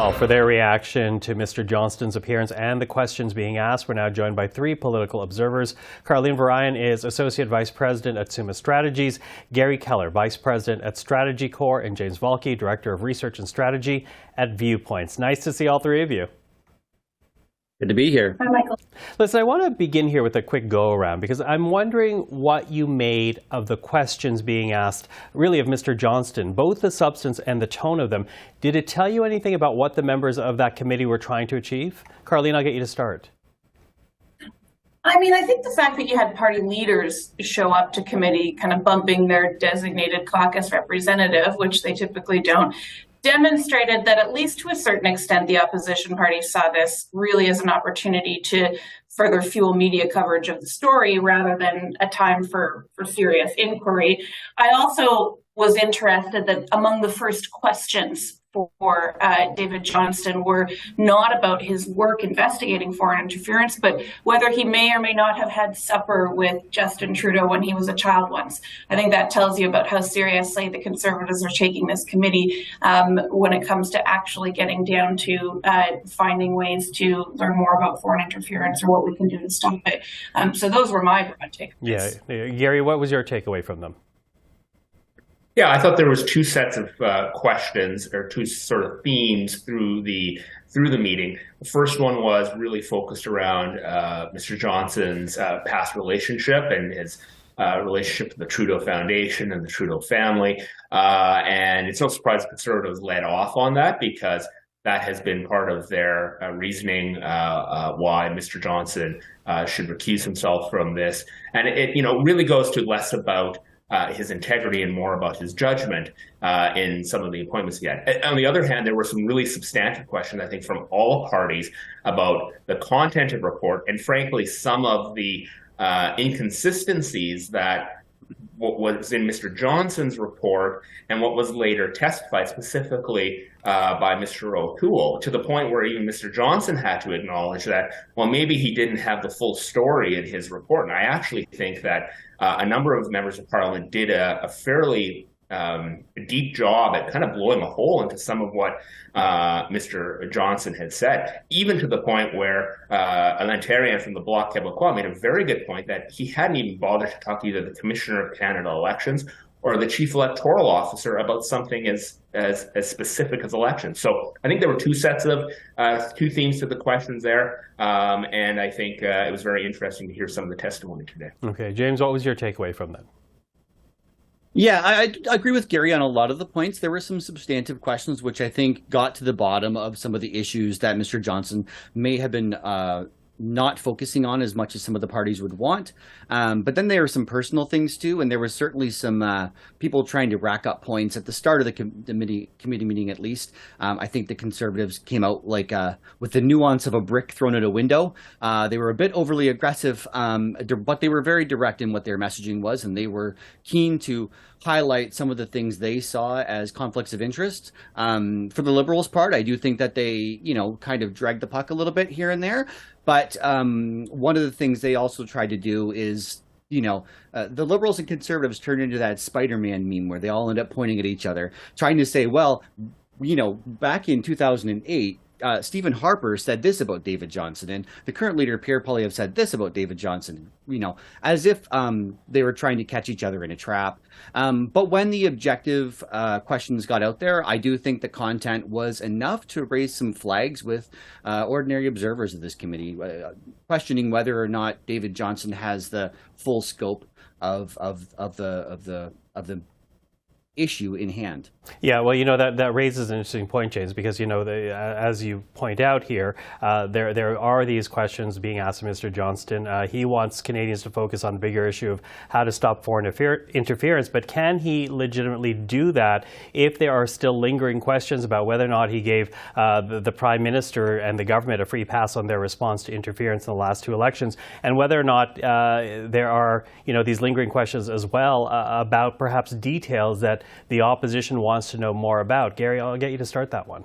Well, for their reaction to Mr. Johnston's appearance and the questions being asked, we're now joined by three political observers. Carlene Variyan is Associate Vice President at Summa Strategies, Garry Keller, Vice President at Strategy Corps, and James Valcke, Director of Research and Strategy at Viewpoints. Nice to see all three of you. Good to be here. Hi, Michael. Listen, I want to begin here with a quick go-around because I'm wondering what you made of the questions being asked, really of Mr. Johnston, both the substance and the tone of them. Did it tell you anything about what the members of that committee were trying to achieve? Carlene, I'll get you to start. I mean, I think the fact that you had party leaders show up to committee kind of bumping their designated caucus representative, which they typically don't, demonstrated that at least to a certain extent, the opposition party saw this really as an opportunity to further fuel media coverage of the story rather than a time for serious inquiry. I also was interested that among the first questions for David Johnston were not about his work investigating foreign interference, but whether he may or may not have had supper with Justin Trudeau when he was a child once. I think that tells you about how seriously the Conservatives are taking this committee when it comes to actually getting down to finding ways to learn more about foreign interference or what we can do to stop it. So those were my broad takeaways. Yeah, Garry, what was your takeaway from them? Yeah, I thought there was two sets of questions or two sort of themes through the meeting. The first one was really focused around Mr. Johnston's past relationship and his relationship to the Trudeau Foundation and the Trudeau family. And it's no surprise the Conservatives led off on that because that has been part of their reasoning why Mr. Johnston should recuse himself from this. And it really goes to less about his integrity and more about his judgment in some of the appointments he had. On the other hand, there were some really substantive questions, I think, from all parties about the content of the report and, frankly, some of the inconsistencies that what was in Mr. Johnston's report and what was later testified specifically by Mr. O'Toole, to the point where even Mr. Johnston had to acknowledge that, well, maybe he didn't have the full story in his report. And I actually think that a number of members of Parliament did a fairly deep job at kind of blowing a hole into some of what Mr. Johnston had said, even to the point where an Ontarian from the Bloc Québécois made a very good point that he hadn't even bothered to talk to either the Commissioner of Canada Elections or the Chief Electoral Officer about something as specific as elections. So I think there were two sets of two themes to the questions there, and I think it was very interesting to hear some of the testimony today. Okay, James, what was your takeaway from that? Yeah, I agree with Garry on a lot of the points. There were some substantive questions which I think got to the bottom of some of the issues that Mr. Johnston may have been not focusing on as much as some of the parties would want. But then there were some personal things too, and there was certainly some people trying to rack up points at the start of the committee meeting at least. I think the Conservatives came out like with the nuance of a brick thrown at a window. They were a bit overly aggressive, but they were very direct in what their messaging was, and they were keen to highlight some of the things they saw as conflicts of interest. For the Liberals' part, I do think that they, kind of dragged the puck a little bit here and there. But one of the things they also tried to do is, the Liberals and Conservatives turned into that Spider-Man meme where they all end up pointing at each other, trying to say, well, back in 2008, Stephen Harper said this about David Johnston, and the current leader, Pierre Poilievre, said this about David Johnston, as if they were trying to catch each other in a trap. But when the objective questions got out there, I do think the content was enough to raise some flags with ordinary observers of this committee, questioning whether or not David Johnston has the full scope of the issue in hand. Yeah, well, that raises an interesting point, James, because as you point out here, there are these questions being asked of Mr. Johnston. He wants Canadians to focus on the bigger issue of how to stop foreign interference, but can he legitimately do that if there are still lingering questions about whether or not he gave the Prime Minister and the government a free pass on their response to interference in the last two elections, and whether or not there are these lingering questions as well about perhaps details that the opposition wants to know more about. Garry, I'll get you to start that one.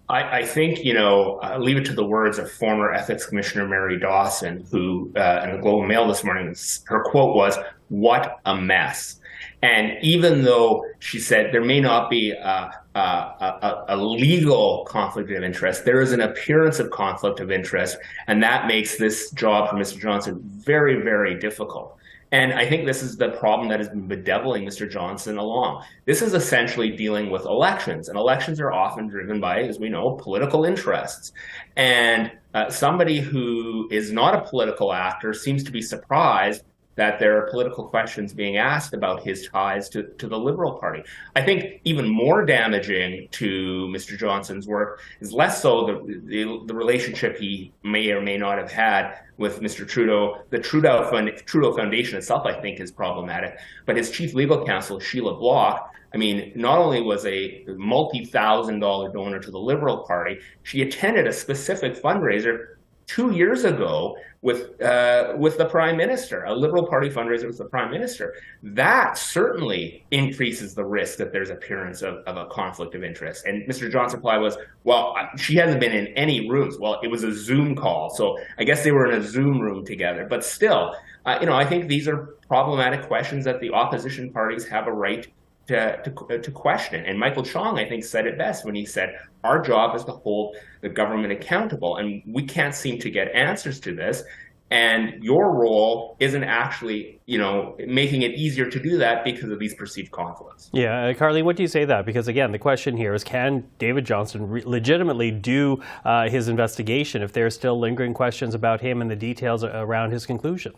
I think, I'll leave it to the words of former Ethics Commissioner Mary Dawson, who in the Globe and Mail this morning, her quote was, what a mess. And even though she said there may not be a legal conflict of interest, there is an appearance of conflict of interest, and that makes this job for Mr. Johnston very, very difficult. And I think this is the problem that has been bedeviling Mr. Johnston along. This is essentially dealing with elections, and elections are often driven by, as we know, political interests. And somebody who is not a political actor seems to be surprised that there are political questions being asked about his ties to the Liberal Party. I think even more damaging to Mr. Johnston's work is less so the relationship he may or may not have had with Mr. Trudeau. The Trudeau Foundation itself, I think, is problematic. But his chief legal counsel, Sheila Block, I mean, not only was a multi-$1,000 donor to the Liberal Party, she attended a specific fundraiser 2 years ago with the Prime Minister, a Liberal Party fundraiser with the Prime Minister. That certainly increases the risk that there's appearance of a conflict of interest. And Mr. Johnston's reply was, well, she hasn't been in any rooms. Well, it was a Zoom call, so I guess they were in a Zoom room together. But still, I think these are problematic questions that the opposition parties have a right to question. And Michael Chong, I think, said it best when he said, our job is to hold the government accountable, and we can't seem to get answers to this. And your role isn't actually, making it easier to do that because of these perceived conflicts. Yeah, Carlene, what do you say to that? Because again, the question here is, can David Johnston legitimately do his investigation if there are still lingering questions about him and the details around his conclusion?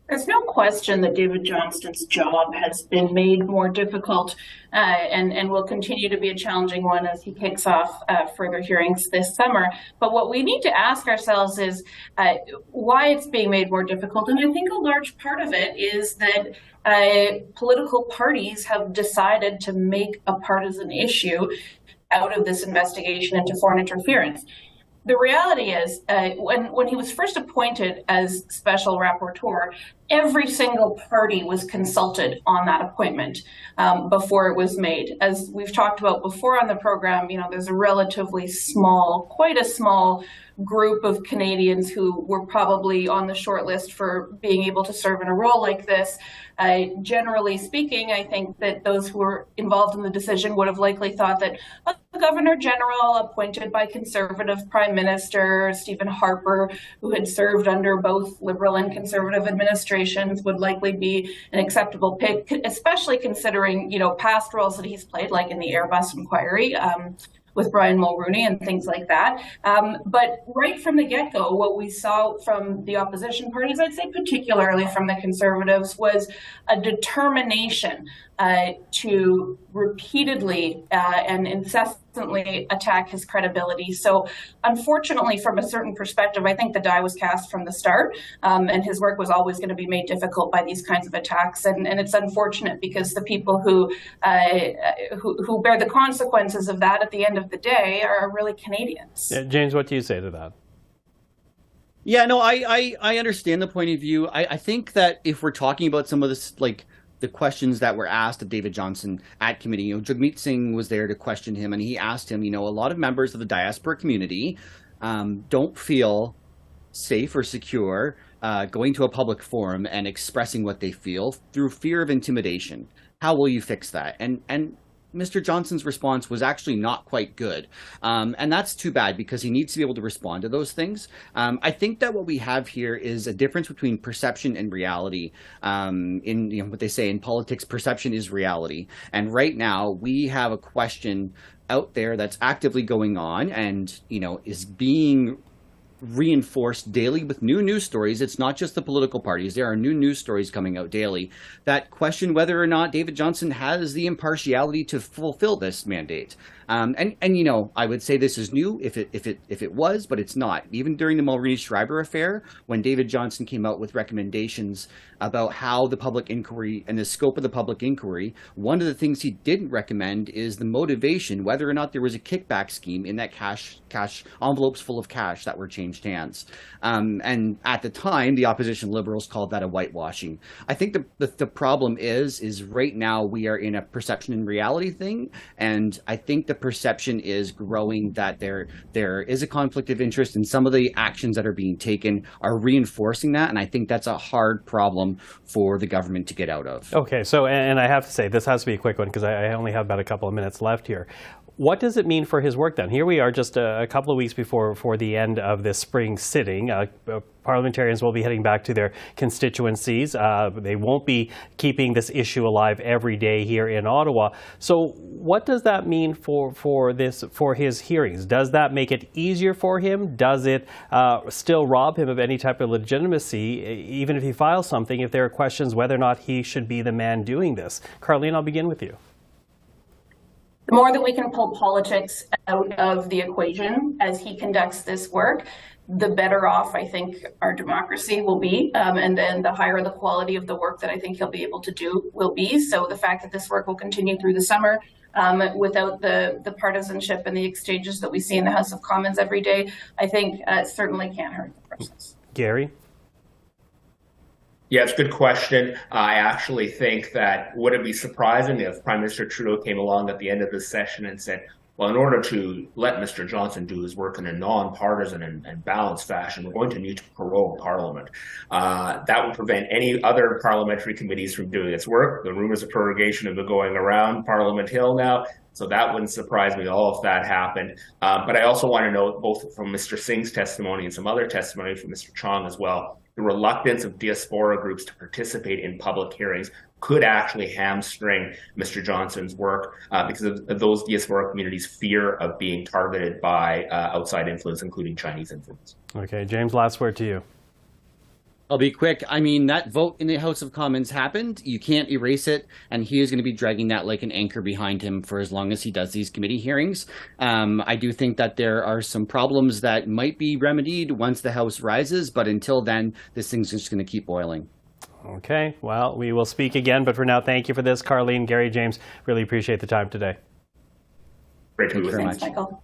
There's no question that David Johnston's job has been made more difficult and will continue to be a challenging one as he kicks off further hearings this summer. But what we need to ask ourselves is why it's being made more difficult. And I think a large part of it is that political parties have decided to make a partisan issue out of this investigation into foreign interference. The reality is, when he was first appointed as special rapporteur, every single party was consulted on that appointment before it was made. As we've talked about before on the program, there's a relatively small, quite a small group of Canadians who were probably on the short list for being able to serve in a role like this. Generally speaking, I think that those who were involved in the decision would have likely thought that the Governor General appointed by Conservative Prime Minister Stephen Harper, who had served under both Liberal and Conservative administrations, would likely be an acceptable pick, especially considering, past roles that he's played, like in the Airbus inquiry, with Brian Mulroney and things like that. But right from the get-go, what we saw from the opposition parties, I'd say particularly from the Conservatives, was a determination to repeatedly and incessantly attack his credibility. So unfortunately, from a certain perspective, I think the die was cast from the start, and his work was always going to be made difficult by these kinds of attacks. And it's unfortunate because the people who bear the consequences of that at the end of the day are really Canadians. Yeah, James, what do you say to that? Yeah, no, I understand the point of view. I think that if we're talking about some of this, like the questions that were asked of David Johnston at committee, Jagmeet Singh was there to question him, and he asked him, a lot of members of the diaspora community don't feel safe or secure going to a public forum and expressing what they feel through fear of intimidation. How will you fix that? And Mr. Johnston's response was actually not quite good. And that's too bad because he needs to be able to respond to those things. I think that what we have here is a difference between perception and reality. In what they say in politics, perception is reality. And right now we have a question out there that's actively going on and, is being reinforced daily with new news stories. It's not just the political parties. There are new news stories coming out daily that question whether or not David Johnston has the impartiality to fulfill this mandate. And I would say this is new if it was, but it's not. Even during the Mulroney-Schreiber affair, when David Johnston came out with recommendations about how the public inquiry and the scope of the public inquiry, one of the things he didn't recommend is the motivation, whether or not there was a kickback scheme in that cash envelopes full of cash that were changed changed hands. And at the time, the opposition Liberals called that a whitewashing. I think the problem is right now we are in a perception and reality thing, and I think the perception is growing that there is a conflict of interest, and some of the actions that are being taken are reinforcing that, and I think that's a hard problem for the government to get out of. Okay, so, and I have to say, this has to be a quick one because I only have about a couple of minutes left here. What does it mean for his work then? Here we are just a couple of weeks before the end of this spring sitting. Parliamentarians will be heading back to their constituencies. They won't be keeping this issue alive every day here in Ottawa. So what does that mean for his hearings? Does that make it easier for him? Does it still rob him of any type of legitimacy, even if he files something, if there are questions whether or not he should be the man doing this? Carlene, I'll begin with you. The more that we can pull politics out of the equation as he conducts this work, the better off I think our democracy will be, and then the higher the quality of the work that I think he'll be able to do will be. So the fact that this work will continue through the summer without the partisanship and the exchanges that we see in the House of Commons every day, I think certainly can't hurt the process. Gary? Yeah, it's a good question. I actually think that would it be surprising if Prime Minister Trudeau came along at the end of this session and said, well, in order to let Mr. Johnston do his work in a non-partisan and balanced fashion, we're going to need to prorogue Parliament. That would prevent any other parliamentary committees from doing its work. The rumors of prorogation have been going around Parliament Hill now, so that wouldn't surprise me at all if that happened. But I also want to note, both from Mr. Singh's testimony and some other testimony from Mr. Chong as well, the reluctance of diaspora groups to participate in public hearings could actually hamstring Mr. Johnston's work because of those diaspora communities' fear of being targeted by outside influence, including Chinese influence. Okay, James, last word to you. I'll be quick. I mean, that vote in the House of Commons happened. You can't erase it, and he is going to be dragging that like an anchor behind him for as long as he does these committee hearings. I do think that there are some problems that might be remedied once the House rises, but until then, this thing's just going to keep boiling. Okay, well, we will speak again, but for now, thank you for this, Carlene, Gary, James. Really appreciate the time today. Great to be with you. Thanks, Michael.